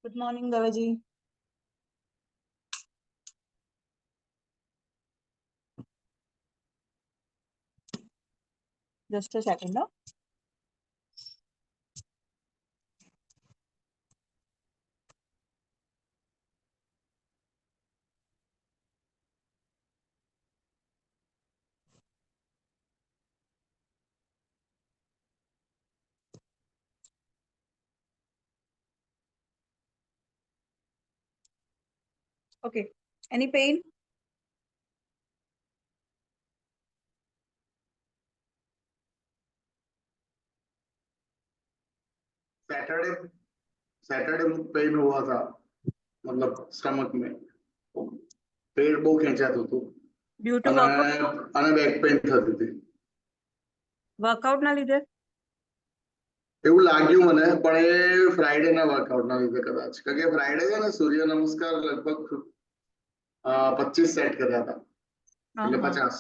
Good morning, Davaji. Just a second, no? Okay. Any pain? Saturday Saturday pain हुआ था, मतलब stomach में पेट બહુ ખેંચાતું હતું Due to અને બેક પેન થતી હતી. workout ના લીધે? એવું લાગ્યું મને, પણ એ ફ્રાઈડે ના વર્કઆઉટ ના લીધે કદાચ, કારણ કે ફ્રાઈડે છે ને સૂર્ય નમસ્કાર લગભગ 25 સેટ કર્યા હતા, એટલે 50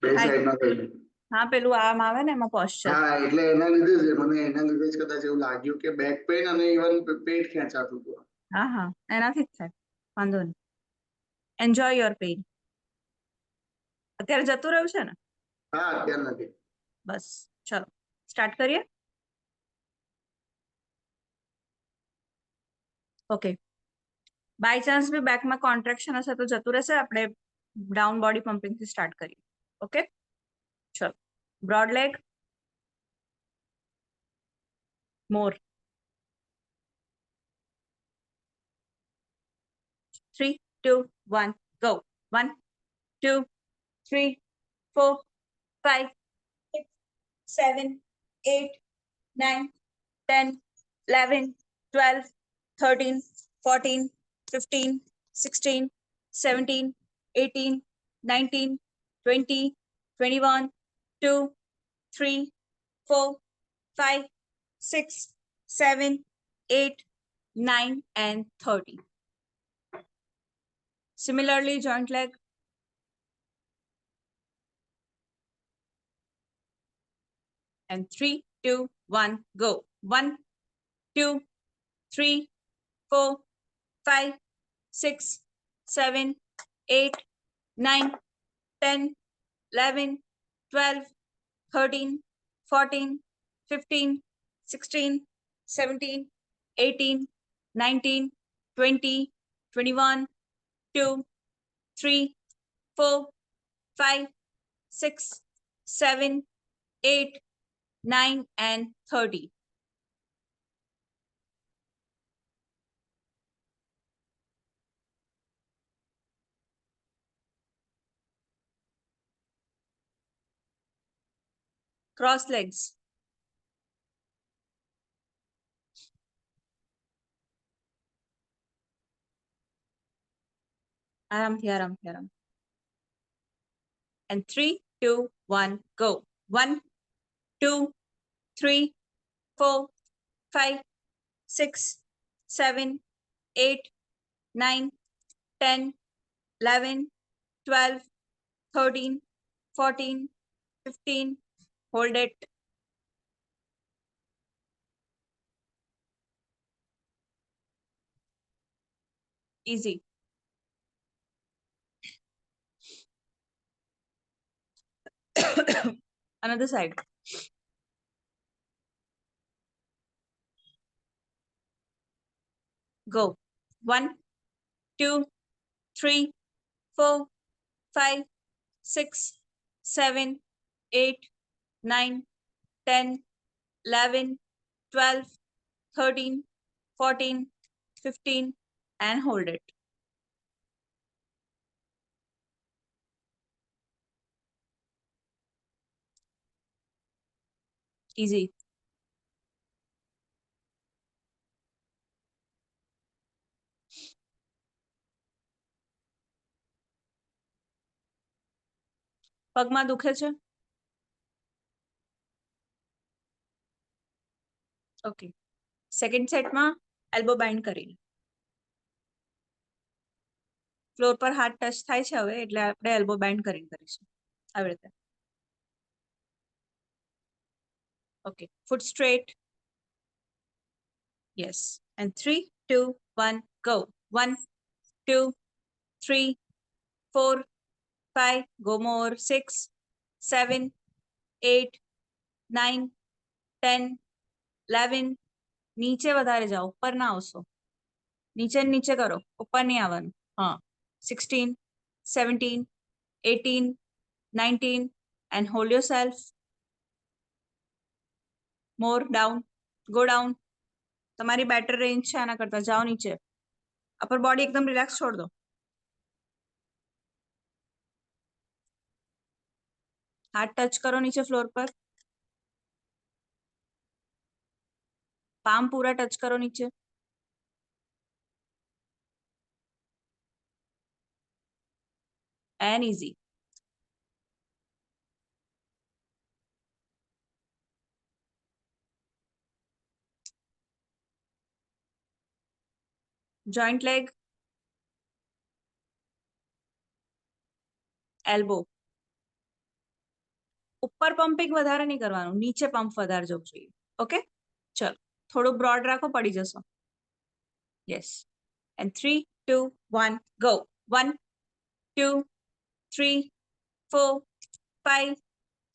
બે સાઈડ ના થઈ. હા, પેલું આમ આવે ને એમાં પોસ્ચર. હા, એટલે એના લીધે જ કદાચ એવું લાગ્યું કે બેક પેન અને ઇવન પેટ ખેંચાતું હતું. હા હા, એનાથી જ થાય, વાંધો નહીં. Enjoy your pain. અત્યારે જતું રહ્યું છે ને? હા, અત્યારે નથી. બસ ચલો સ્ટાર્ટ કરીએ. ઓકે, બાય ચાન્સ બી બેકમાં કોન્ટ્રેક્શન હશે તો જતું રહેશે. આપણે ડાઉન બોડી પમ્પિંગ થી સ્ટાર્ટ કરીએ. ઓકે, ચલો. Broad leg, more. 3, 2, 1, go. 1, 2, 3, 4, 5, 6, 7, 8, 9, 10, 11, 12, 13, 14, 15, 16, 17, 18, 19, 20, 21, 2, 3, 4, 5, 6, 7, 8, 9, and 30. Similarly, joint leg. And 3, 2, 1, go. 1, 2, 3, 4, 5, 6, 7, 8, 9, 10, 11, 12, 13, 14, 15, 16, 17, 18, 19, 20, 21, 2, 3, 4, 5, 6, 7, 8, 9, and 30. Cross legs. આરામથી આરામથી આરામ. And 3, 2, 1, go. 1, 2, 3, 4, 5, 6, 7, 8, 9, 10, 11, 12, 13, 14, 15. Hold it. Easy. Another side. Go. 1, 2, 3, 4, 5, 6, 7, 8, 9, 10, 11, 12, 13, 14, 15, and hold it. Easy. પગમાં દુખે છે? ઓકે, સેકન્ડ સેટમાં એલ્બો બેન્ડ કરીને ફ્લોર પર હાથ ટચ થાય છે હવે, એટલે આપણે એલ્બો બેન્ડ કરીને કરીશું આવી રીતે. Okay, foot straight. Yes. And 3, 2, 1, go. 1, 2, 3, 4, 5, go more. 6, 7, 8, 9, 10, 11. નીચે વધારે જાઓ, ઉપર ના આવશો. નીચે ને નીચે કરો, ઉપર નહીં આવવાનું. હા. 16, 17, 18, 19, and hold yourself. More down. Go down. તમારી બેટર રેન્જ છે આના કરતા, જાઓ નીચે. અપર બોડી એકદમ રિલેક્સ છોડ દો. હાથ ટચ કરો નીચે ફ્લોર પર. પામ પૂરા ટચ કરો નીચે. and easy. Joint leg, elbow. ઉપર પમ્પિંગ વધારે નહીં કરવાનું, નીચે પંપ વધારે જવું જોઈએ. ઓકે, ચલો થોડું બ્રોડ રાખો, પડી જશો. Yes. And 3, 2, 1, go. 1, 2, 3, 4, 5,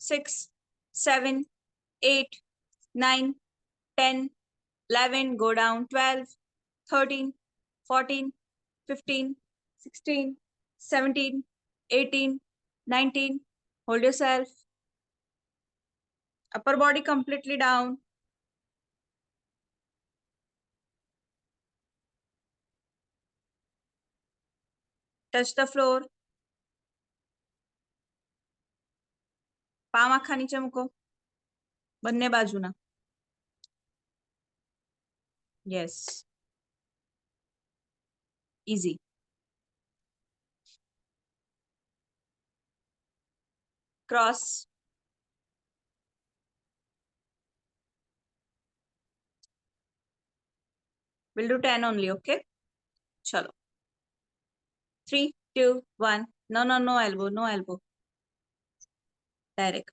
6, 7, 8, 9, 10, 11, go down. 12, 13, 14, 15, 16, 17, 18, 19. Hold yourself. Upper body completely down. Touch the floor. Palm આખા નીચે મૂકો, બંને બાજુના. Yes, easy. Cross. We'll do 10 only, okay? Chalo. 3, 2, 1. No, no, no elbow, no elbow. Direct.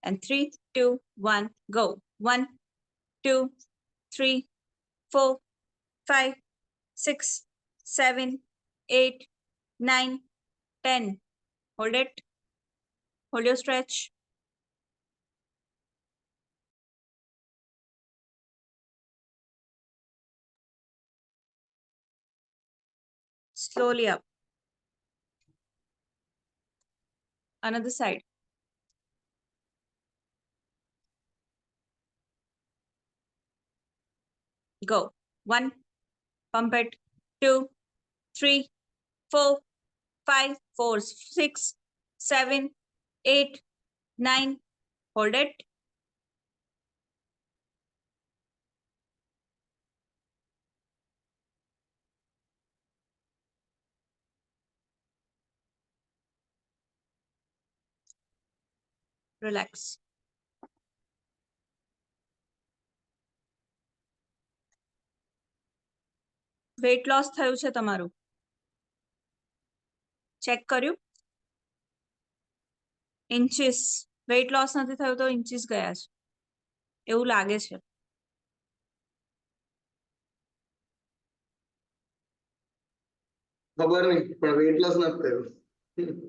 And 3, 2, 1, go. 1, 2, 3, 4, 5, 6, 7, 8, 9, 10. Hold it. Hold your stretch. Slowly up. Another side. Go. 1, pump it. 2, 3, 4, 5, 4, 6, 7, 8, 9. Hold it. Relax. Weight loss થયું છે તમારું? Check કર્યું? Inches weight loss નથી થયું તો inches ગયા છે એવું લાગે છે. ખબર નહીં, પણ વેઇટ લોસ નથી થયું.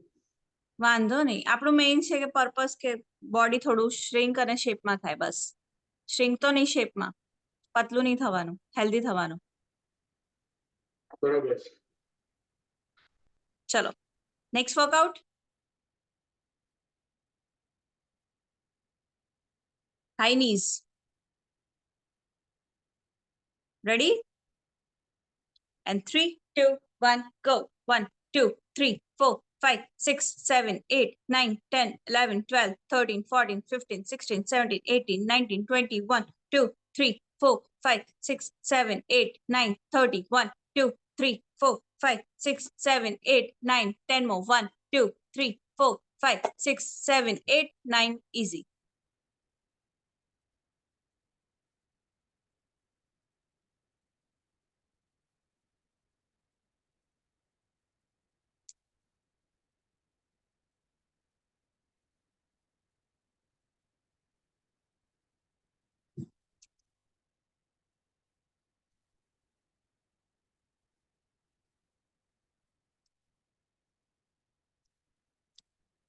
વાંધો નહીં, આપણું મેઇન છે કે પર્પસ કે બોડી થોડું શ્રિંક અને શેપમાં થાય, બસ. શ્રિંક તો નહીં, શેપમાં. પતલું નહીં થવાનું, હેલ્ધી થવાનું. બરોબર છે. ચલો next workout. High knees. Ready? And 3, 2, 1, go. 1, 2, 3, 4, 5, 6, 7, 8, 9, 10, 11, 12, 13, 14, 15, 16, 17, 18, 19, 20, 1, 2, 3, 4, 5, 6, 7, 8, 9, 30, 1, 2, 3, 4, 5, 6, 7, 8, 9, 10 more. 1, 2, 3, 4, 5, 6, 7, 8, 9. Easy.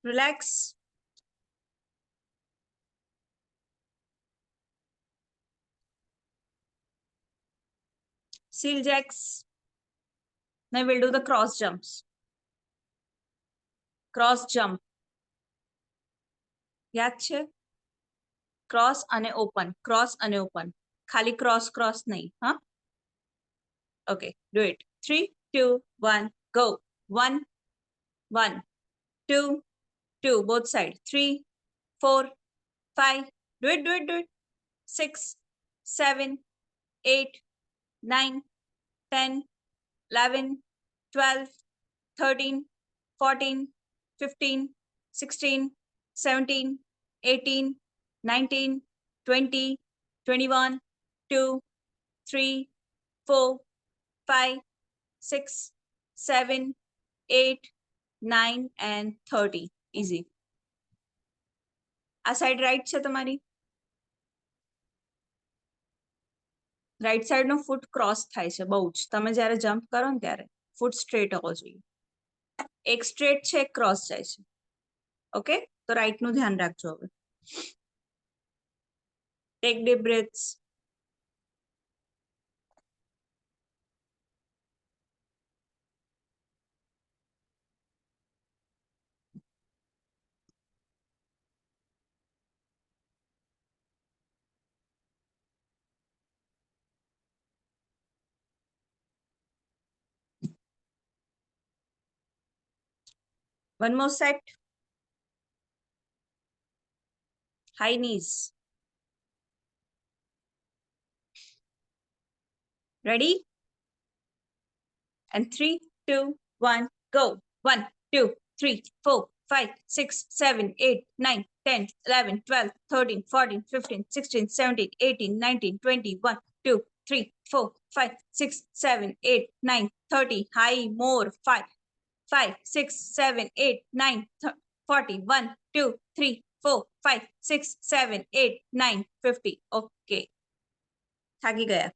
Relax. Seal jacks. Now we'll do the cross jumps. Cross jump. યાદ છે? ક્રોસ અને ઓપન, ક્રોસ અને ઓપન. ખાલી ક્રોસ ક્રોસ નહીં, હા? Okay, do it. 3, 2, 1, go. 1, 1, 2, 2, both side. 3, 4, 5. Do it, do it, do it. 6, 7, 8, 9, 10, 11, 12, 13, 14, 15, 16, 17, 18, 19, 20, 21, 2, 3, 4, 5, 6, 7, 8, 9 and 30. Easy. આ side right છે તમારી? રાઈટ સાઈડ નો ફૂટ ક્રોસ થાય છે બહુ જ. તમે જ્યારે જમ્પ કરો ને ત્યારે ફૂટ સ્ટ્રેટ હોવો જોઈએ. એક સ્ટ્રેટ છે, એક ક્રોસ જાય છે. ઓકે, તો રાઈટ નું ધ્યાન રાખજો હવે. Take deep breaths. One more set. High knees. Ready? And 3, 2, 1, go. 1, 2, 3, 4, 5, 6, 7, 8, 9, 10, 11, 12, 13, 14, 15, 16, 17, 18, 19, 20, 1, 2, 3, 4, 5, 6, 7, 8, 9, 30. High, more. 5, 5, 6, 7, 8, 9, 40. 1, 2, 3, 4, 5, 6, 7, 8, 9, 50. Okay. થાકી ગયા.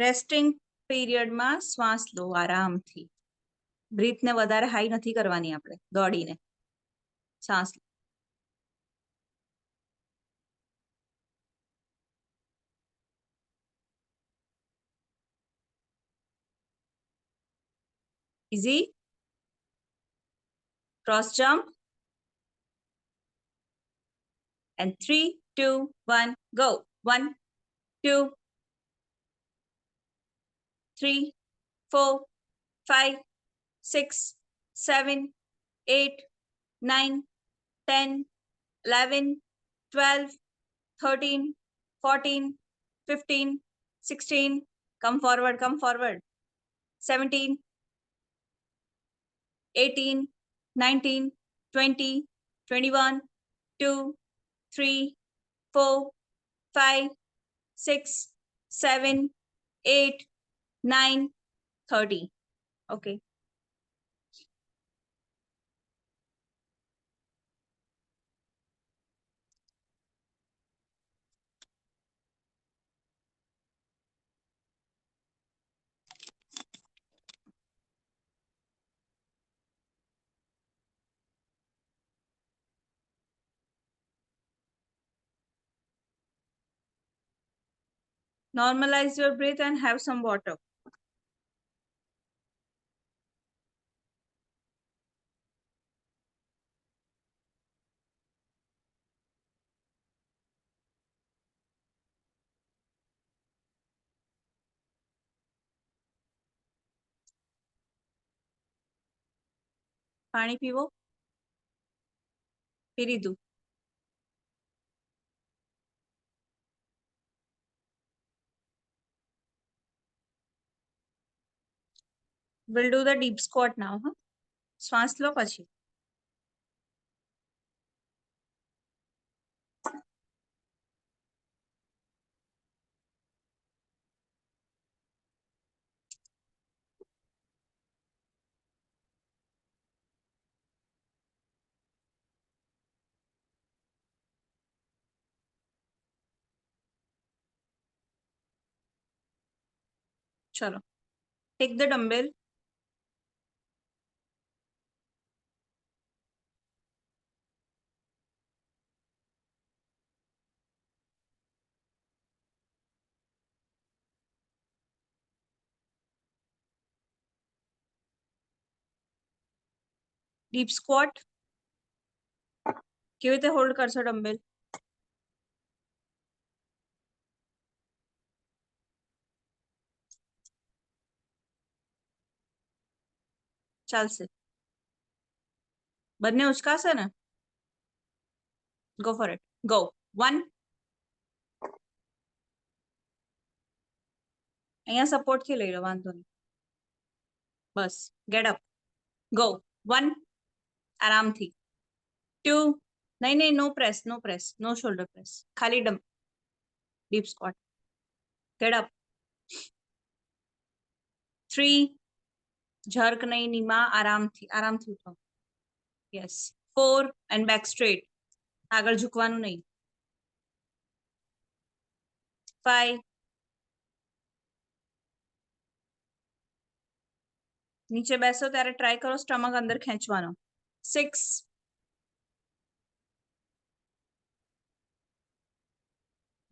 રેસ્ટિંગ પીરિયડમાં શ્વાસ લો આરામથી. બ્રીથને વધારે હાઈ નથી કરવાની આપણે દોડીને. શ્વાસ લો. Easy. Cross jump. And 3, 2, 1, go. 1, 2, 3, 4, 5, 6, 7, 8, 9, 10, 11, 12, 13, 14, 15, 16. Come forward, come forward. 17, 18, 19, 20, 21, 2, 3, 4, 5, 6, 7, 8, 9, 30. Okay. Normalize your breath and have some water. પાણી પીવો. પી લીધું. We'll do the deep squat now. Huh? શ્વાસ લો પછી. ચલો, take the dumbbell. Deep squat. કેવી રીતે હોલ્ડ કરશો ડમ્બેલ? ચાલશે. બંને ઉચકાશે ને? Go for it. ગો. 1. અહીંયા સપોર્ટ થી લઈ લો, વાંધો નહીં. બસ, ગેટ અપ. ગો. 1. આરામથી. 2. નહીં નહીં, નો પ્રેસ, નો પ્રેસ, નો શોલ્ડર પ્રેસ, ખાલી deep squat. Get up. 3. Jerk નહીં, નીમા, આરામથી, આરામથી ઉઠો. યસ. 4 એન્ડ બેક સ્ટ્રેટ, આગળ ઝૂકવાનું નહીં. 5. નીચે બેસો ત્યારે ટ્રાય કરો સ્ટમક અંદર ખેંચવાનો. 6.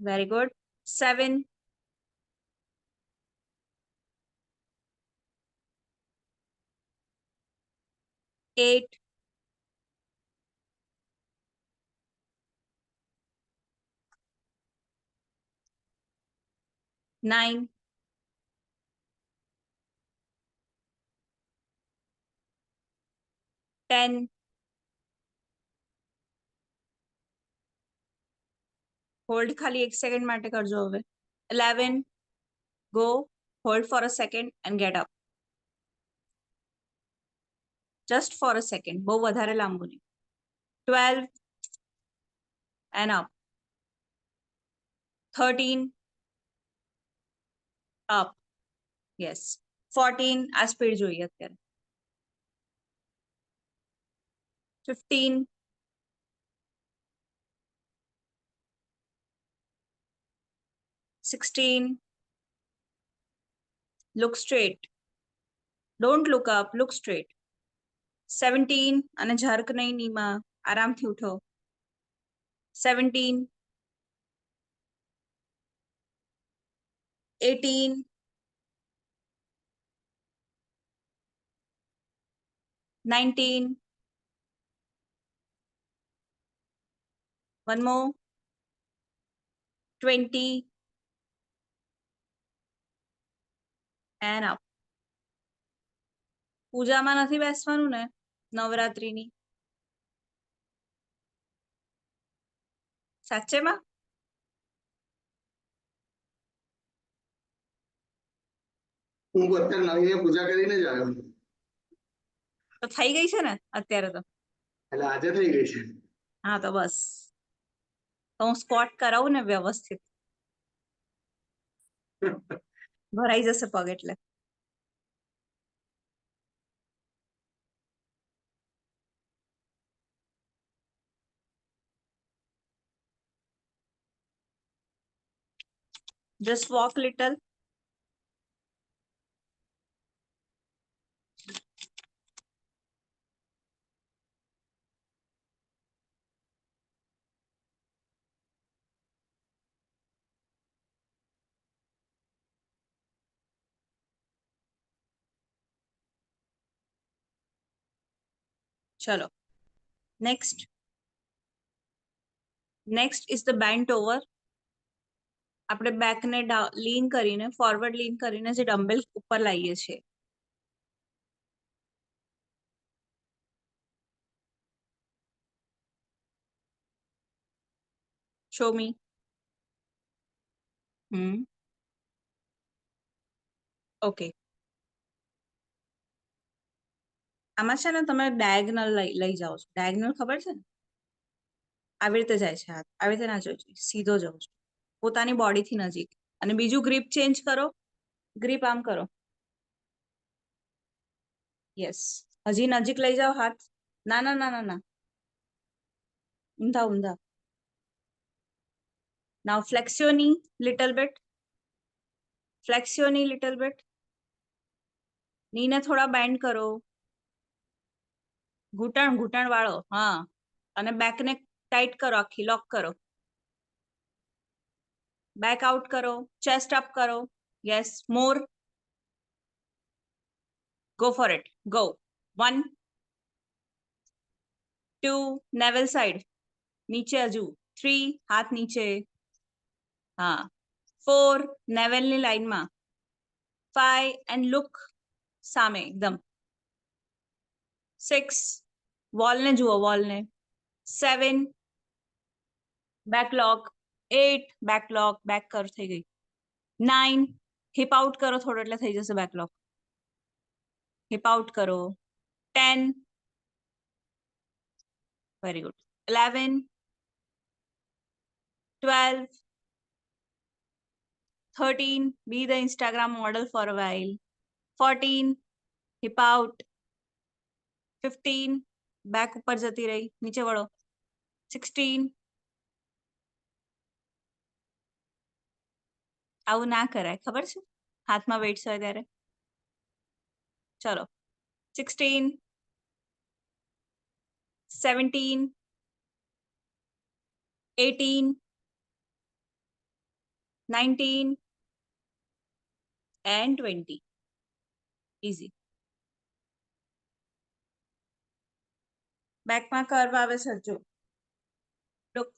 Very good. 7. 8. 9. 10. હોલ્ડ ખાલી 1 સેકન્ડ માટે કરજો હવે. 11. Go. Hold for a second and get up. Just for a second, બહુ વધારે લાંબુ નહીં. 12 એન્ડ અપ. 13 અપ. યસ. 14. આ સ્પીડ જોઈએ અત્યારે. 15. 16. Look straight. Don't look up, look straight. 17. અને ઝર્ક નહીં નીમાં, આરામથી ઉઠો. 17. 18. 19. One more. 20. And up. પૂજામાં નથી બેસવાનું ને નવરાત્રીની? સાચેમાં? હું અત્યારે નવીને પૂજા કરીને જ આવ્યો. તો થઈ ગઈ છે ને અત્યારે તો? એટલે આજે થઈ ગઈ છે. હા તો બસ, તો હું સ્ક્વોટ કરાવું ને વ્યવસ્થિત, ભરાઈ જશે પગ એટલે. Just walk little. ચલો, next. Next is the bent over. આપણે બેકને લીન કરીને, ફોરવર્ડ લીન કરીને જે ડમ્બેલ ઉપર લાવીએ છીએ. Show me. ઓકે. આમાં છે ને તમે ડાયગનલ લઈ જાઓ છો. ડાયગનલ ખબર છે ને? આવી રીતે જાય છે હાથ, આવી રીતે ના જવું જોઈએ, સીધો જવું છે પોતાની બોડીથી નજીક. અને બીજું ગ્રીપ ચેન્જ કરો, ગ્રીપ આમ કરો. યસ. હજી નજીક લઈ જાઓ હાથ. ના ના ના ના ના, ઊંધા ઊંધા. Now flex your knee little bit. Flex your knee little bit. ની ને થોડા બેન્ડ કરો, ઘૂંટણ વાળો, હા, અને બેક ને ટાઈટ કરો, આખી લોક કરો, બેક આઉટ કરો, ચેસ્ટ અપ કરો, yes, more, go for it, go, 1 2 naval side, નીચે હજુ, 3 હાથ નીચે, હા, 4 નેવલની લાઈનમાં, 5 એન્ડ લુક સામે એકદમ, 6 વોલને જુઓ, વોલને, 7 બેકલોક, 8 બેકલોક, બેક કર થઈ ગઈ, 9 હિપ આઉટ કરો થોડો એટલે થઈ જશે બેકલોક, હિપ આઉટ કરો, 10 very good, 11 12 13 be the Instagram model for a while, 14 hip out, 15 back ઉપર જતી રહી, નીચે વળો, 16 આવું ના કરાય, ખબર છે, હાથમાં વેઇટ્સ હોય ત્યારે, ચલો, 16 17 18 19 and 20 easy. બેકમાં કર્વ આવે છે, જો લુક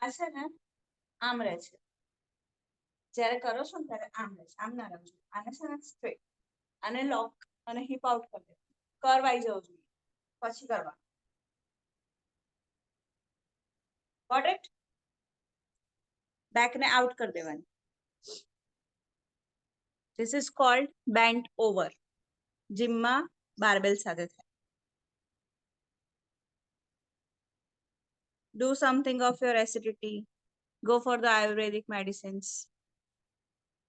આ છે ને આમ રહે છે, જ્યારે કરો છો ને ત્યારે આમ રહે છે, આમ ના રહેવું જોઈએ, આને છે ને સ્ટ્રેટ, આને લોક અને હિપ આઉટ કરી દે, કર્વ આવી જવું જોઈએ, પછી કરવા, ગોટ ઇટ, બેક ને આઉટ કરી દેવાની, this is called bent over, જીમમાં બારબેલ સાથે થાય. Do something of your acidity, go for the Ayurvedic medicines,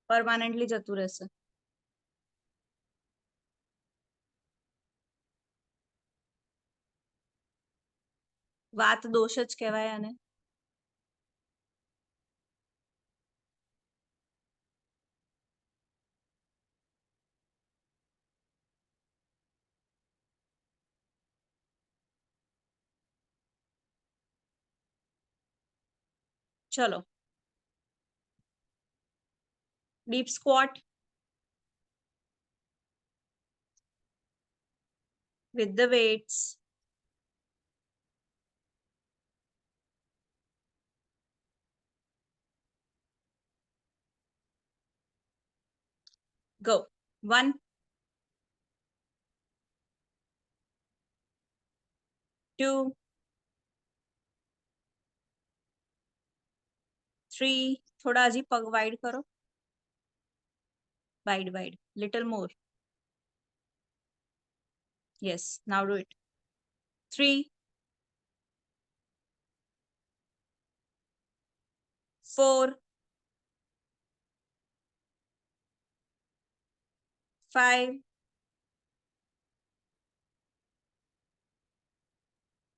permanently જતું રહેશે. વાત દોષ જ કહેવાય આને. ચલો, deep squat with the weights, go, 1 2 3 થોડા હજી પગ વાઇડ કરો, wide, little more, yes, now do it, 3 4 5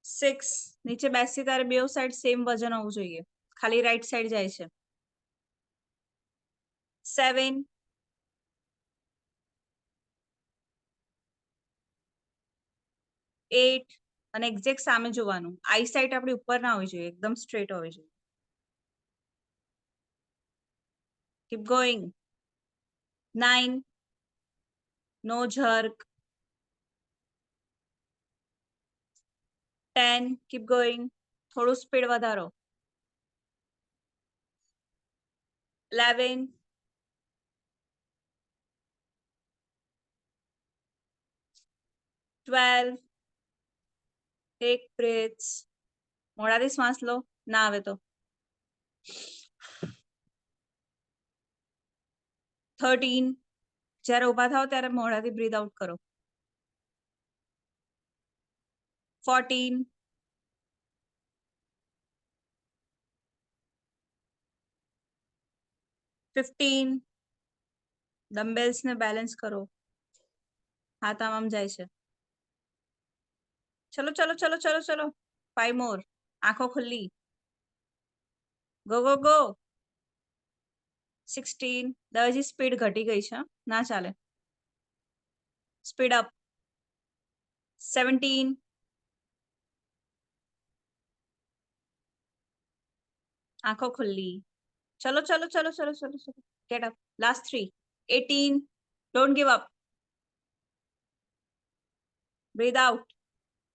6 નીચે બેસી તારે બેવ સાઈડ સેમ વજન હોવું જોઈએ, ખાલી રાઈટ સાઈડ જાય છે, 7 8 અને એક્ઝેક્ટ સામે જોવાનું, આઈ સાઈડ આપણી ઉપર ના હોવી જોઈએ, એકદમ સ્ટ્રેટ હોવી જોઈએ, keep going, 9 no jerk, 10 keep going, થોડું સ્પીડ વધારો, 11 12 take breaths, મોઢાથી શ્વાસ લો, ના આવે તો, 13 જ્યારે ઊભા થાવ ત્યારે મોઢાથી બ્રીથ આઉટ કરો, 14 15 ડમ્બેલ્સ ને બેલેન્સ કરો, હાથ આમ જાય છે, ચલો ચલો ચલો ચલો ચલો, 5 મોર, આંખો ખુલ્લી, ગો ગો ગો, 16 દવેજી સ્પીડ ઘટી ગઈ છે ના ચાલે સ્પીડ અપ 17 આંખો ખુલ્લી ચલો ચલો ચલો ચલો ચલો ચલો get up last 3 18 don't give up breathe out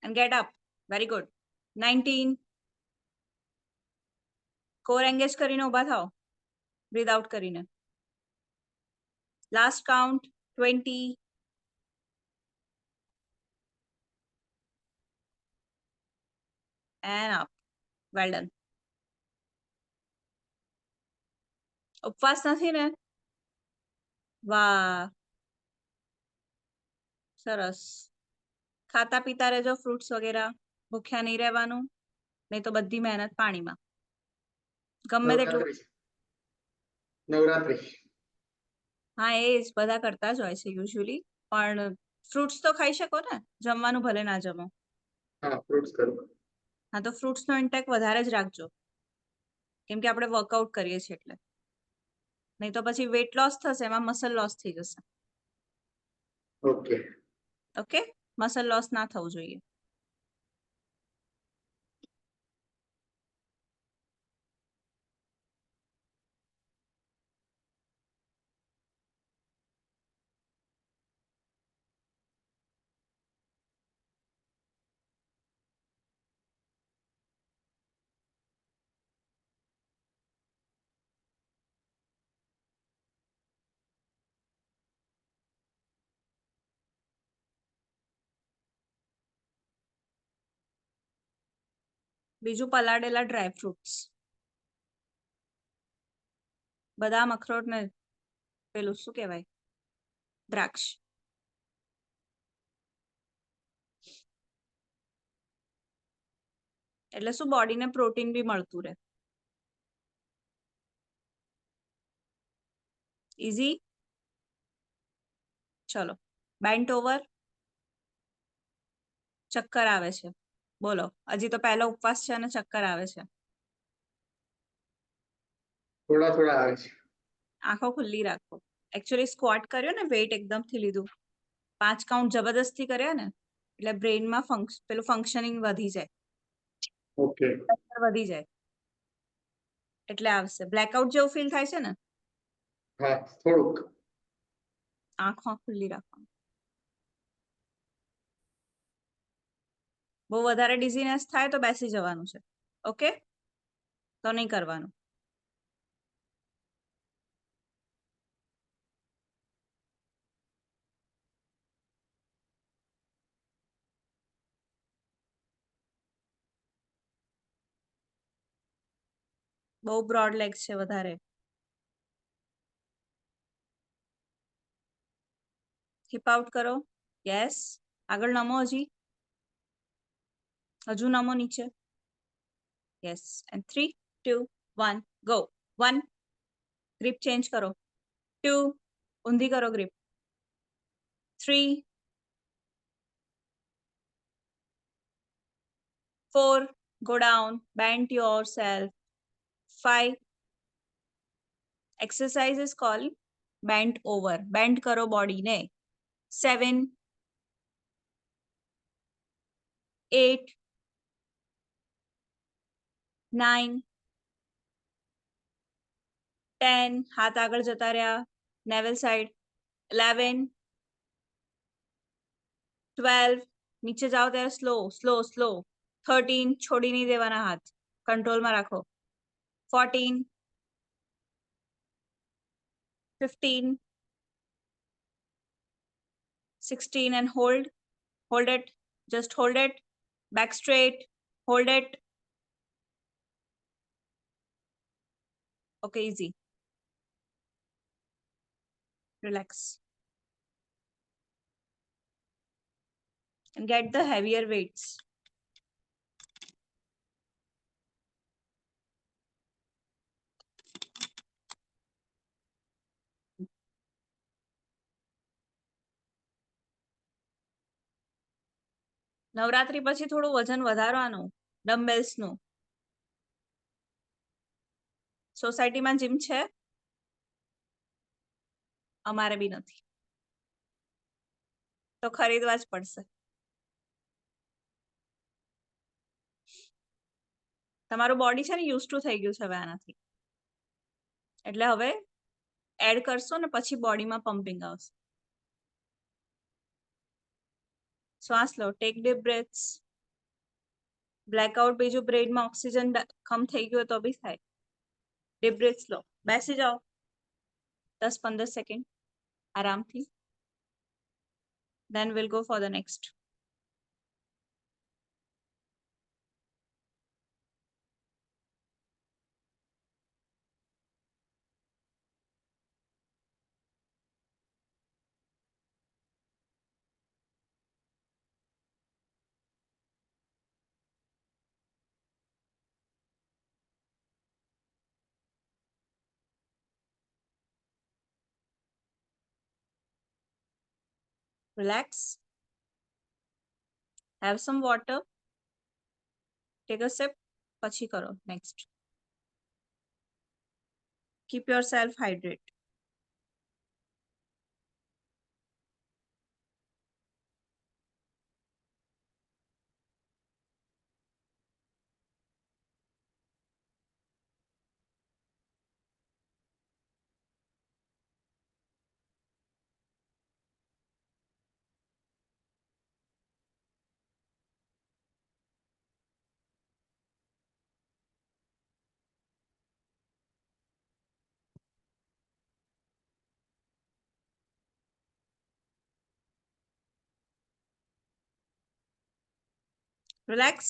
and get up very good 19 core engage કરીને ઊભા થાઓ breathe out કરીને last count 20 and up well done ઉપવાસ નથી ને વાહ સરસ ખાતા પીતા રહેજો ફ્રૂટ્સ વગેરે ભૂખ્યા નહીં રહેવાનું નહીં તો બધી મહેનત પાણીમાં ગમે તેટલું નવરાત્રી હા એ જ બધા કરતા જ હોય છે યુઝ્યુઅલી પણ ફ્રૂટ્સ તો ખાઈ શકો ને જમવાનું ભલે ના જમો હા ફ્રૂટ્સ કરું હા તો ફ્રૂટ્સનો ઇન્ટેક વધારે જ રાખજો કેમ કે આપણે વર્કઆઉટ કરીએ છીએ એટલે નહીં તો પછી વેટ લોસ થશે એમાં મસલ લોસ થઈ જશે ઓકે ઓકે મસલ લોસ ના થવું જોઈએ બીજું પલાળેલા ડ્રાય ફ્રૂટ્સ બદામ અખરોટ ને પેલું શું કહેવાય દ્રાક્ષ એટલે શું બોડીને પ્રોટીન બી મળતું રહે ઇઝી ચલો બેન્ટ ઓવર ચક્કર આવે છે બોલો હજી તો પહેલો ઉપવાસ છે અને ચક્કર આવે છે થોડા થોડા આવે છે આંખો ખુલ્લી રાખો એકચ્યુઅલી સ્ક્વોટ કર્યો ને વેઇટ એકદમથી લીધું 5 કાઉન્ટ જબરદસ્તી કર્યા ને એટલે બ્રેઇનમાં પેલું ફંક્શનિંગ વધી જાય ઓકે વધી જાય એટલે આવશે બ્લેકઆઉટ જેવું ફીલ થાય છે ને હા થોડુંક આંખો ખુલ્લી રાખો બહુ વધારે ડિઝીનેસ થાય તો બેસી જવાનું છે ઓકે તો નહીં કરવાનું બહુ બ્રોડ લેગ્સ છે વધારે હિપ આઉટ કરો યસ આગળ નમો હજુ નમો નીચે yes and 3 2 1 go 1 grip change કરો 2 ઊંધી કરો grip 3 4 go down bend yourself 5 exercise is called bent over bend करो body ने 7 8 9 10 हाथ आगळ जता रह्या नेवल साइड 11 12 नीचे जाओ ત્યારે સ્લો સ્લો સ્લો 13 છોડી નહીં દેવાના હાથ કંટ્રોલમાં રાખો 14 15 16 and hold it just hold it back straight hold it okay easy relax and get the heavier weights Navratri પછી થોડું વજન વધારવાનું ડમ્બેલ્સનું સોસાયટીમાં જીમ છે અમારે બી નથી, તો ખરીદવા જ પડશે. તમારું બોડી છે ને યુઝ ટુ થઈ ગયું છે હવે આનાથી, એટલે હવે એડ કરશો ને પછી બોડીમાં પમ્પિંગ આવશે. શ્વાસ લો, ટેક ડીપ બ્રેથ્સ. બ્લેકઆઉટ બીજું બ્રેઇનમાં ઓક્સિજન કમ થઈ ગયો તો બી થાય. ડીપ બ્રેથ્સ લો, બેસી જાઓ 10-15 સેકન્ડ આરામથી. Then we'll go for the next. Relax. Have some water. Take a sip. પછી કરો next. Keep yourself hydrated. Relax.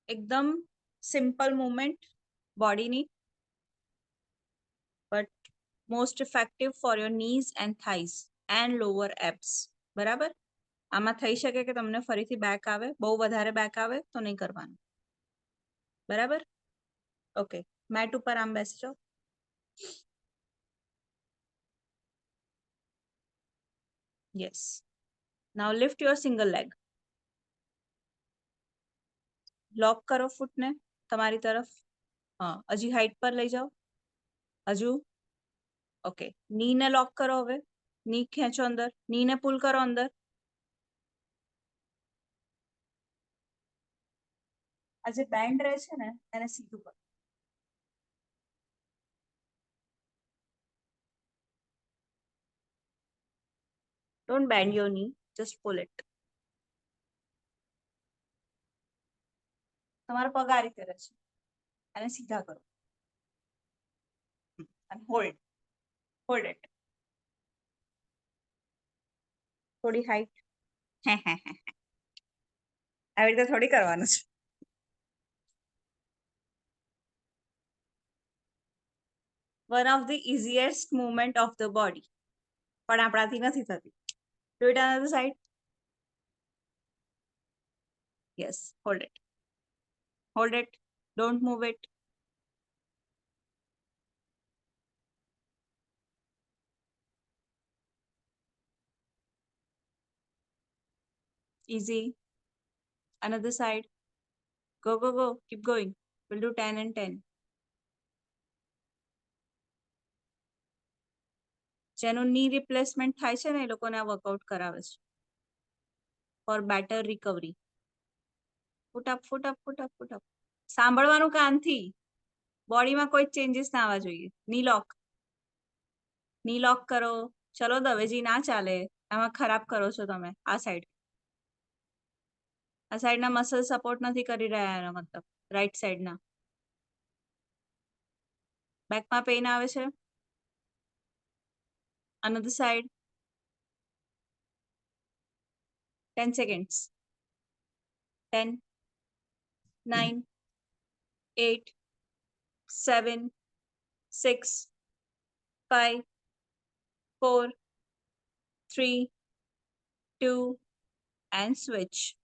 એકદમ સિમ્પલ મૂવમેન્ટ બોડીની, but most effective for your knees and thighs and lower abs. બરાબર? આમાં થઈ શકે કે તમને ફરીથી બેક આવે, બહુ વધારે બેક આવે તો નહીં કરવાનું. બરાબર? ઓકે, મેટ ઉપર આમ બેસી જાઓ. Yes. Now lift your single leg. Lock કરો ફૂટને તમારી તરફ. હા, હજી હાઈટ પર લઈ જાઓ. હજુ. ઓકે, નીને લોક કરો હવે. ની ખેંચો અંદર, નીને પુલ કરો અંદર. આ જે બેન્ડ રહે છે ને એને સીધું કરો. Don't bend your knee, just pull it. તમારા પગ આ રીતે રહે છે, એને સીધા કરો. અને હોલ્ડ, હોલ્ડ ઇટ. થોડી હાઈટ. આવી રીતે થોડી કરવાનું છે. One of the easiest movement of the body, પણ આપણાથી નથી થતી. Do it another side. Yes, hold it. Hold it. Don't move it. Easy. Another side. Go, go, go. Keep going. We'll do 10 and 10. જેનું ની replacement થાય છે ને એ લોકોને આ વર્કઆઉટ કરાવે છે for better recovery. Foot up, foot up, foot up, foot up. સાંભળવાનું કાનથી. બોડીમાં કોઈ ચેન્જીસ ના આવવા જોઈએ. ની લોક. ની લોક કરો. ચલો દવેજી ના ચાલે, આમાં ખરાબ કરો છો તમે. આ સાઈડ, આ સાઈડના મસલ સપોર્ટ નથી કરી રહ્યા એનો મતલબ. રાઈટ સાઈડના બેકમાં પેઇન આવે છે. Another side. 10 seconds. 10, 9, 8, 7, 6, 5, 4, 3, 2, and switch.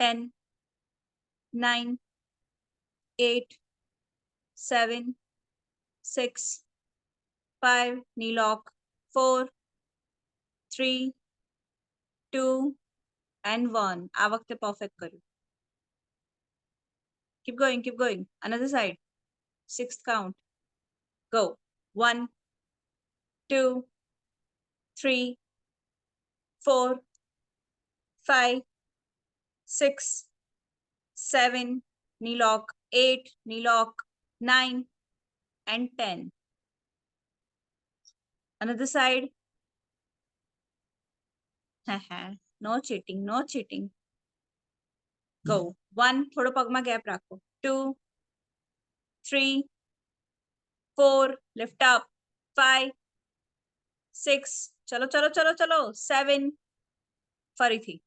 10, 9, 8, 7, 6 5 knee lock 4 3 2 and 1 આ વખતે પરફેક્ટ કર્યું. keep going another side. Sixth count. Go. 1 2 3 4 5 6 7 knee lock 8 knee lock 9 and 10. Another side. No cheating, no cheating. Go. 1 થોડો પગમાં ગેપ રાખો. 2 3 4 lift up. 5 6 ચલો ચલો ચલો ચલો 7 ફરીથી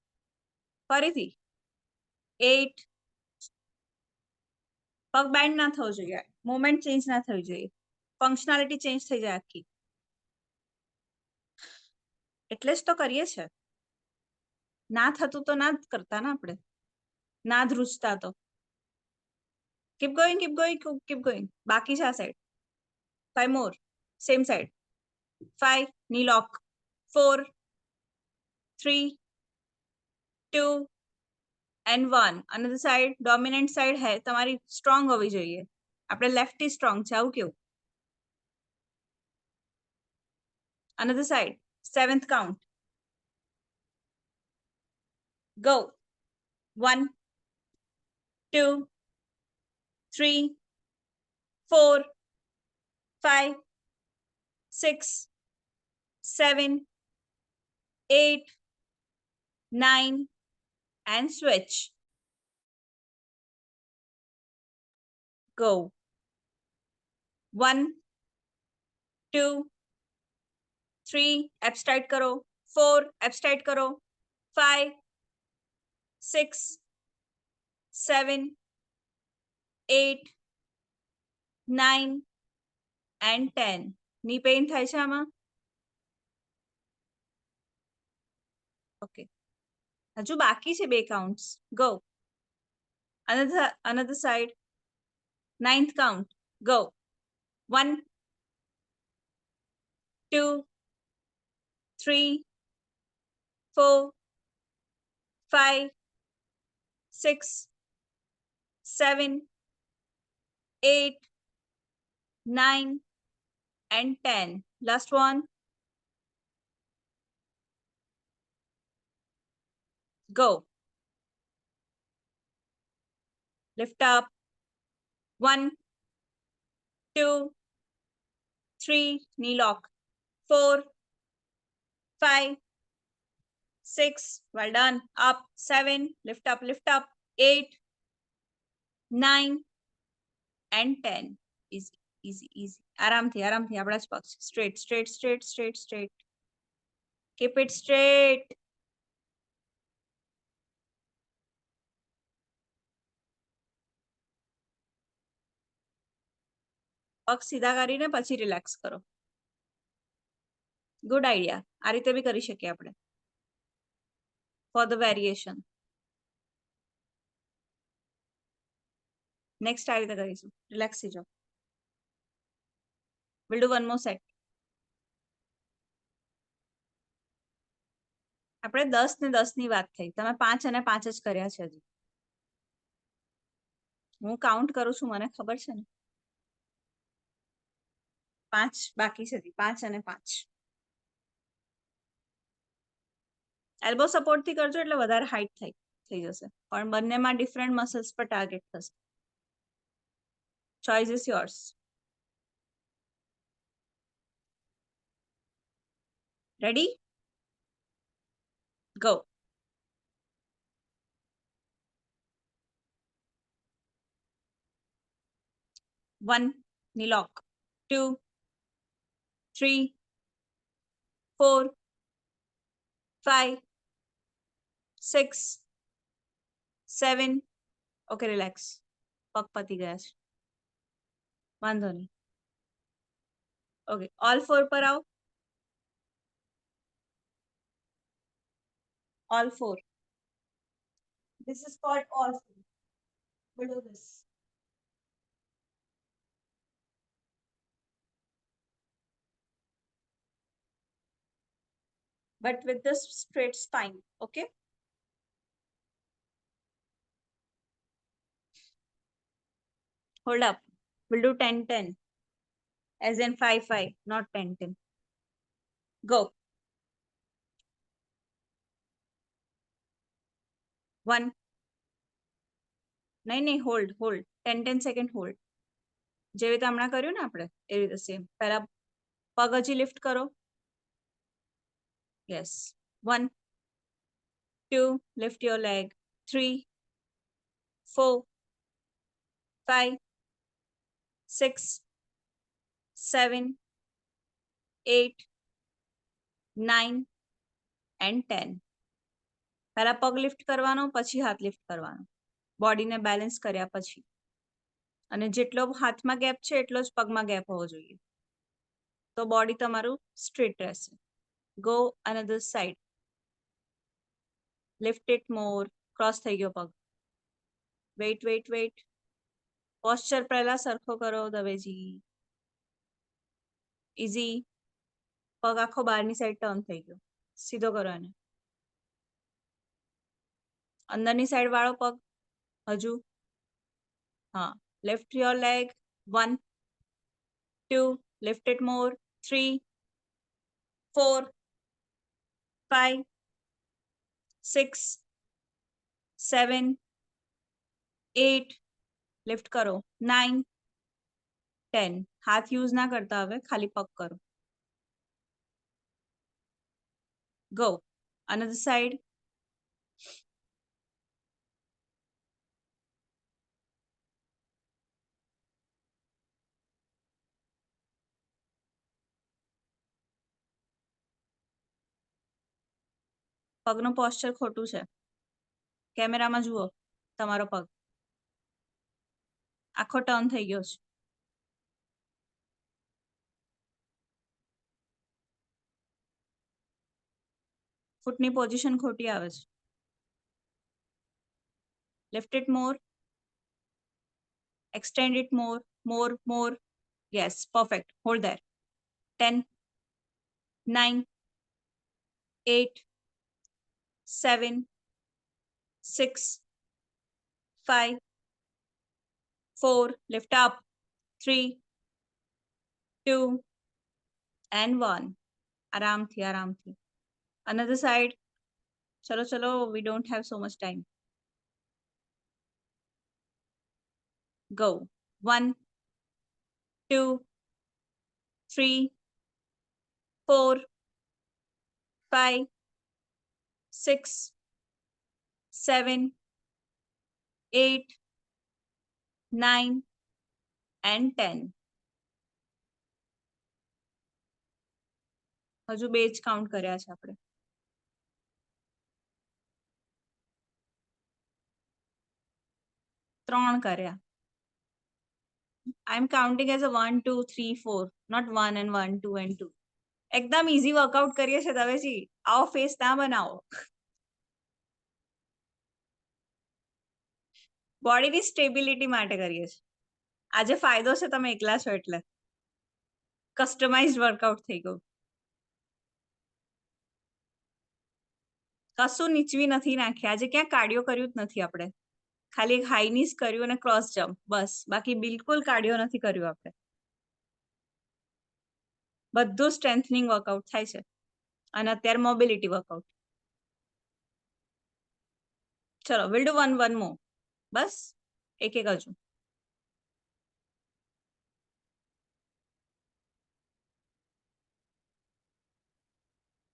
8 પગ બેન્ડ ના થવો જોઈએ, મોમેન્ટ ચેન્જ ના થવી જોઈએ, ફંક્શનાલિટી ચેન્જ થઈ જાય આખી. એટલે જ તો કરીએ છે. ના થતું તો ના જ કરતા ને આપણે, ના ધ્રુજતા તો. keep going. બાકી છે આ side. 5 more. Same side. 5 knee lock 4 3 2 and 1. Another side. Dominant side है તમારી સ્ટ્રોંગ હોવી જોઈએ. આપણે લેફ્ટી સ્ટ્રોંગ છે આવું કેવું. Another side. 7th count. Go. 1 2 3 4 5 6 7 8 9 and switch. Go. 1 2 3 abs tight करो. 4 abs tight करो. 5 6 7 8 9 and 10. ની પેઇન થાય છે આમાં? ઓકે, હજુ બાકી છે 2 counts. Go. Another side. 9th count. Go. 1 2 3 4 5 6 7 8 9 and 10. Last one. Go. Lift up. 1 2 3 knee lock 4 5 6 well done. Up 7 lift up 8 9 and 10. Easy. આરામથી આપણા જ પગ. Straight. Keep it straight. પગ સીધા કરીને પછી રિલેક્સ કરો. Good idea. આ રીતે બી કરી શકીએ આપણે. For the variation. નેક્સ્ટ આ રીતે કરીશું. રિલેક્સ થઈ જાઓ. We'll do one more set. આપણે 10 ને 10 ની વાત થઈ. તમે 5 અને 5 જ કર્યા છે હજી. હું કાઉન્ટ કરું છું, મને ખબર છે ને. 5 બાકી છે. 5 અને 5. એલ્બો સપોર્ટ થી કરજો એટલે વધારે હાઈટ થઈ જશે. પણ બંનેમાં ડિફરન્ટ મસલ્સ પર ટાર્ગેટ થશે. Choice is yours. Ready? Go. 1 knee lock 2 3 4 5 6 7. Okay, relax. પગ પતી ગયા છે, વાંધો નહીં. ઓકે, ઓલ 4 પર આવો. All 4. This is called all 4. We'll do this. but with the straight spine. Okay. Hold up. We'll do 10-10. As in 5-5, not 10-10. Go. 1. નહીં, hold. 10 second hold. જેવી રીતે હમણાં કર્યું ને આપણે એ રીતે સેમ. પહેલા પગ હજી લિફ્ટ કરો. Yes. 1, 2, lift your leg. 3, 4, 5, 6, 7, 8, 9 and 10. પહેલા પગ લિફ્ટ કરવાનો, પછી હાથ લિફ્ટ કરવાનો, બોડીને બેલેન્સ કર્યા પછી. અને જેટલો હાથમાં ગેપ છે એટલો જ પગમાં ગેપ હોવો જોઈએ, તો બોડી તમારું સ્ટ્રેટ રહેશે. Go another side. Lift it more. Cross થઈ ગયો પગ. વેઇટ. પોસ્ચર પહેલા સરખો કરો દવેજી. ઇઝી. પગ આખો બહારની સાઈડ ટર્ન થઈ ગયો. સીધો કરો એને. અંદરની સાઈડ વાળો પગ હજુ. હા. Lift your leg. 1, 2, lift it more. 3, 4, 5, 6, 7, 8, lift કરો. 9, 10. હાથ યુઝ ના કરતા હવે, ખાલી પગ કરો. Go. Another side. પગનું પોસ્ચર ખોટું છે. કેમેરામાં જુઓ તમારો પગ આખો ટર્ન થઈ ગયો છે. ફૂટની પોઝિશન ખોટી આવે છે. Lift it more. Extend it more. Yes, perfect. Hold there. 10, 9, 8, 7, 6, 5, 4. Lift up. 3, 2 and 1. આરામથી. Another side. ચલો. We don't have so much time. Go. 1, 2, 3, 4, 5, 6, 7, 8, 9 and 10. હજુ 2 જ કાઉન્ટ કર્યા છે આપણે. 3 કર્યા. I'm counting as a 1, 2, 3, 4, not 1 and 1, 2 and 2. એકદમ easy workout કરીએ છે દવેજી. આવો ફેસ ના બનાવો. બોડીની સ્ટેબિલિટી માટે કરીએ છે. આજે ફાયદો છે તમે એકલા છો એટલે. કસ્ટમાઇઝડ વર્કઆઉટ થઈ ગયું. કશું નીચવી નથી નાખ્યા. આજે ક્યાં કાર્ડિયો કર્યું જ નથી આપણે. ખાલી એક હાઈ નીસ કર્યું અને ક્રોસ જમ્પ, બસ. બાકી બિલકુલ કાર્ડિયો નથી કર્યું આપણે. બધું સ્ટ્રેન્થનિંગ વર્કઆઉટ થાય છે. અને અત્યારે મોબિલિટી વર્કઆઉટ. ચલો, વિલ ડુ વન મોર. બસ એક હજુ.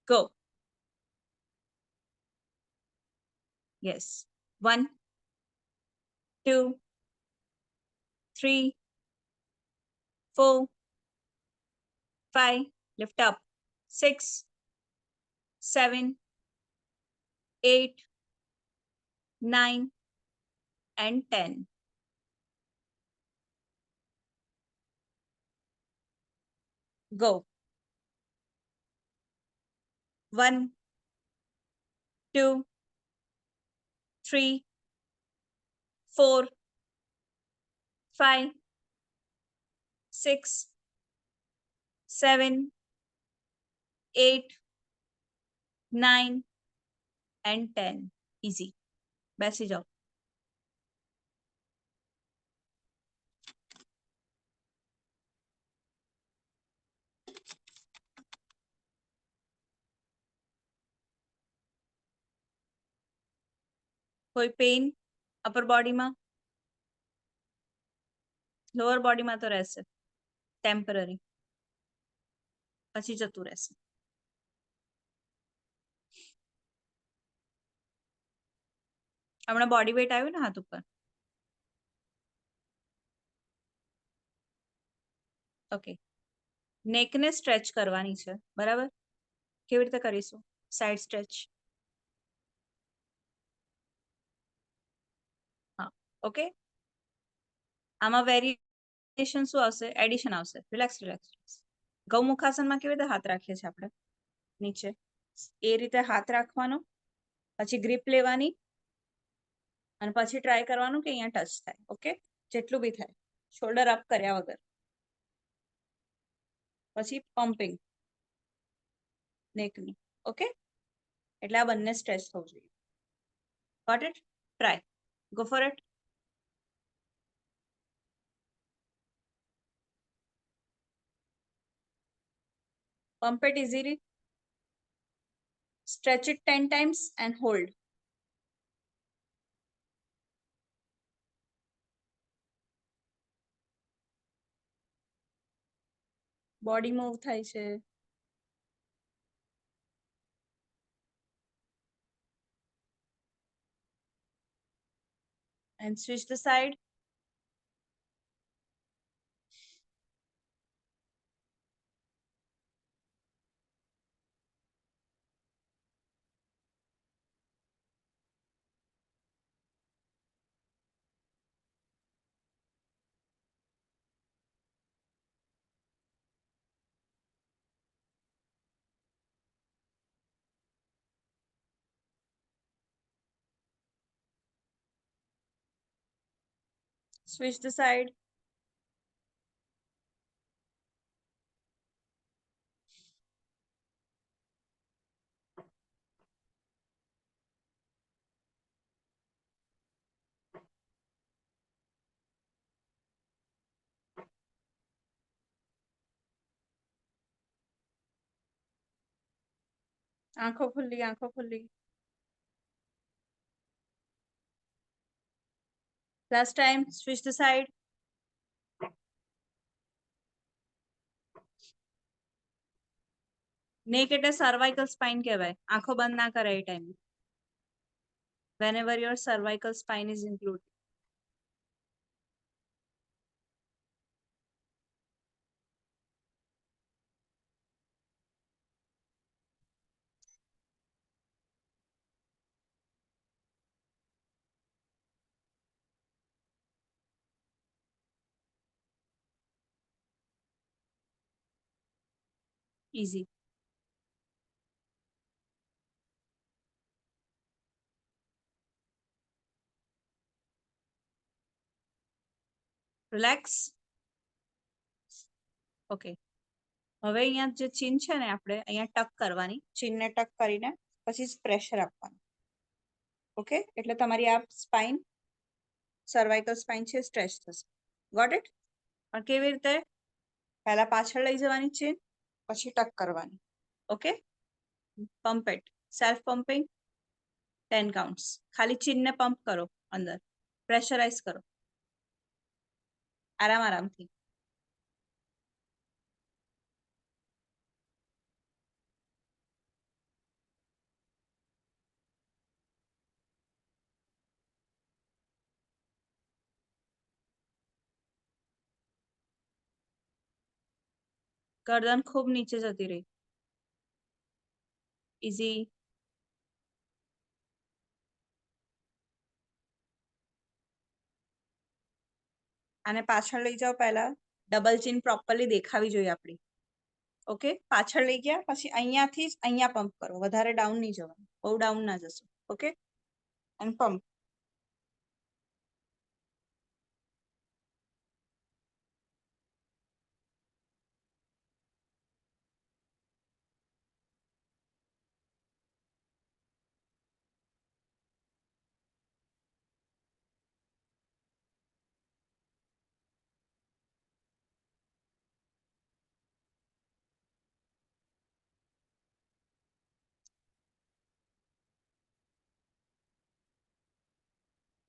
Go. Yes. 1, 2, 3, 4, 5. Lift up. 6, 7, 8, 9 and 10. Go. 1, 2, 3, 4, 5, 6, 7, 8, 9 and 10. Easy. બેસી જાઓ. કોઈ પેઇન અપર બોડીમાં? લોઅર બોડીમાં તો રહેશે ટેમ્પરરી, પછી જતું રહેશે. હમણાં બોડી વેટ આવ્યું ને હાથ ઉપર? ઓકે. નેકને સ્ટ્રેચ કરવાની છે, બરાબર? કેવી રીતે કરીશું? Side stretch. હા, ઓકે. આમાં વેરિએશન શું આવશે? એડિશન આવશે. Relax relax. ગૌમુખાસનમાં કેવી રીતે હાથ રાખીએ છીએ આપણે? નીચે એ રીતે હાથ રાખવાનો, પછી ગ્રીપ લેવાની, અને પછી ટ્રાય કરવાનું કે અહીંયા ટચ થાય. ઓકે, જેટલું બી થાય, શોલ્ડર અપ કર્યા વગર. પછી પમ્પિંગ નેકની. ઓકે, એટલે આ બંને સ્ટ્રેચ થવું જોઈએ. Got it? Try. Go for it. Pump it easily. Stretch it 10 times and hold. Body move થાય છે. And switch the side. Switch the side. આંખો ખુલ્લી, આંખો ખુલ્લી. Last time, switch the side. નેક એટલે સર્વાઇકલ સ્પાઇન કહેવાય. આંખો બંધ ના કરે એ ટાઈમે. Whenever your cervical spine is included. Easy. Relax. Okay. હવે અહીંયા જે ચીન છે ને, આપણે અહીંયા ટક કરવાની. ચીનને ટક કરીને પછી પ્રેશર આપવાનું. ઓકે, એટલે તમારી આ સ્પાઇન, સર્વાઇકલ સ્પાઇન છે, સ્ટ્રેચ થશે. Got it? પણ કેવી રીતે? પહેલા પાછળ લઈ જવાની ચીન, પછી ટક કરવાની. Okay, pump it. Self pumping 10 counts. ખાલી ચીનને પંપ કરો, અંદર પ્રેશરાઇઝ કરો, આરામ આરામથી. ગરદન ખૂબ નીચે જતી રહી. ઇઝી. આને પાછળ લઈ જાઓ. પહેલા ડબલ ચીન પ્રોપરલી દેખાવી જોઈએ આપણી. ઓકે, પાછળ લઈ ગયા પછી અહીંયાથી જ અહીંયા પંપ કરો. વધારે ડાઉન નહીં જવાનું, બહુ ડાઉન ના જશો. Okay, and pump.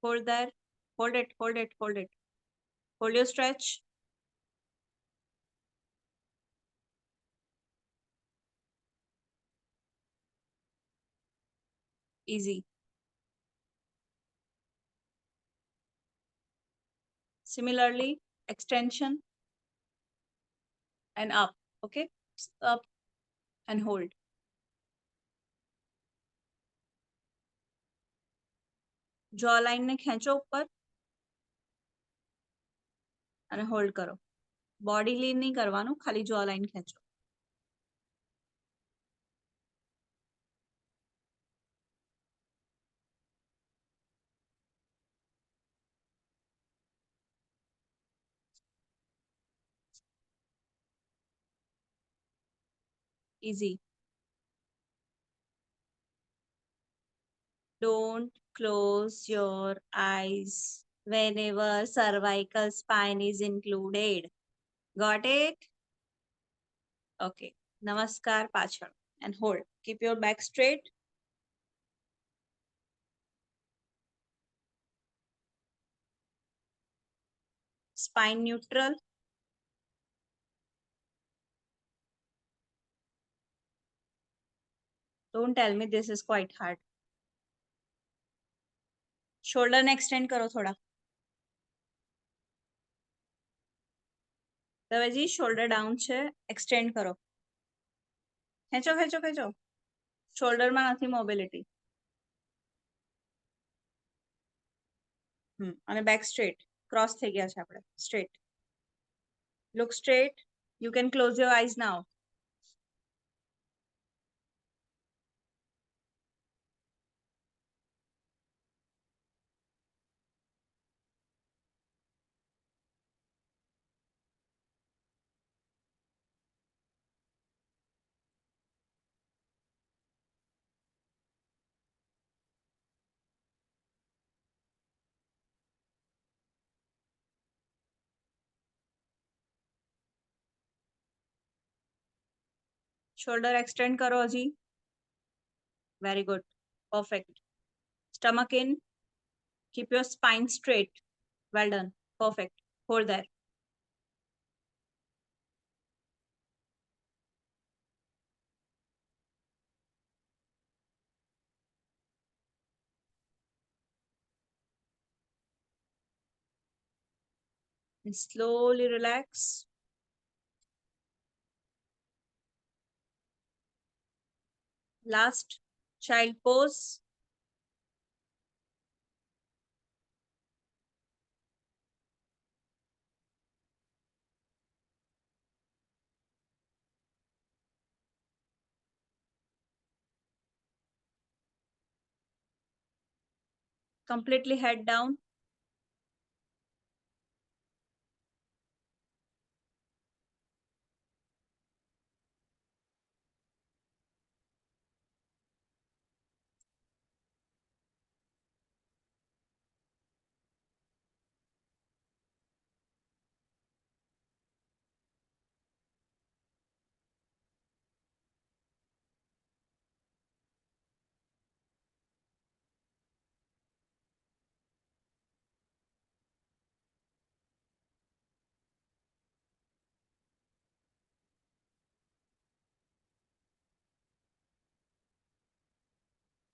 Hold there. Hold it, hold it, hold it. Hold your stretch. Easy. Similarly, extension and up. Okay, up and hold. Jawline ને ખેંચો ઉપર અને હોલ્ડ કરો. બોડી લીન નહીં કરવાનું, ખાલી જો લાઈન ખેંચો. Easy. Don't close your eyes whenever cervical spine is included. Got it? Okay. Namaskar pachal and hold. Keep your back straight. Spine neutral. Don't tell me this is quite hard. Shoulder ને extend કરો થોડા. દવેજી shoulder down છે, extend કરો. ખેંચો ખેંચો ખેંચો. shoulder માં નથી mobility. અને back straight. Cross થઈ ગયા છે આપણે. Straight. Look straight. You can close your eyes now. Shoulder extend કરો હજી. Very good. Perfect. Stomach in. Keep your spine straight. Well done. Perfect. Hold there. And slowly relax. Last child pose. Completely head down.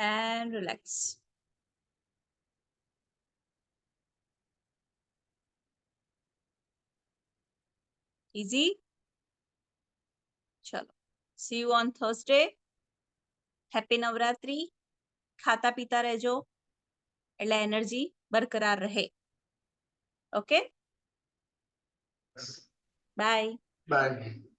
And relax. Easy. Chalo. See you on Thursday. Happy Navratri. ખાતા પીતા રહેજો એટલે energy બરકરાર રહે. Okay, bye. Bye.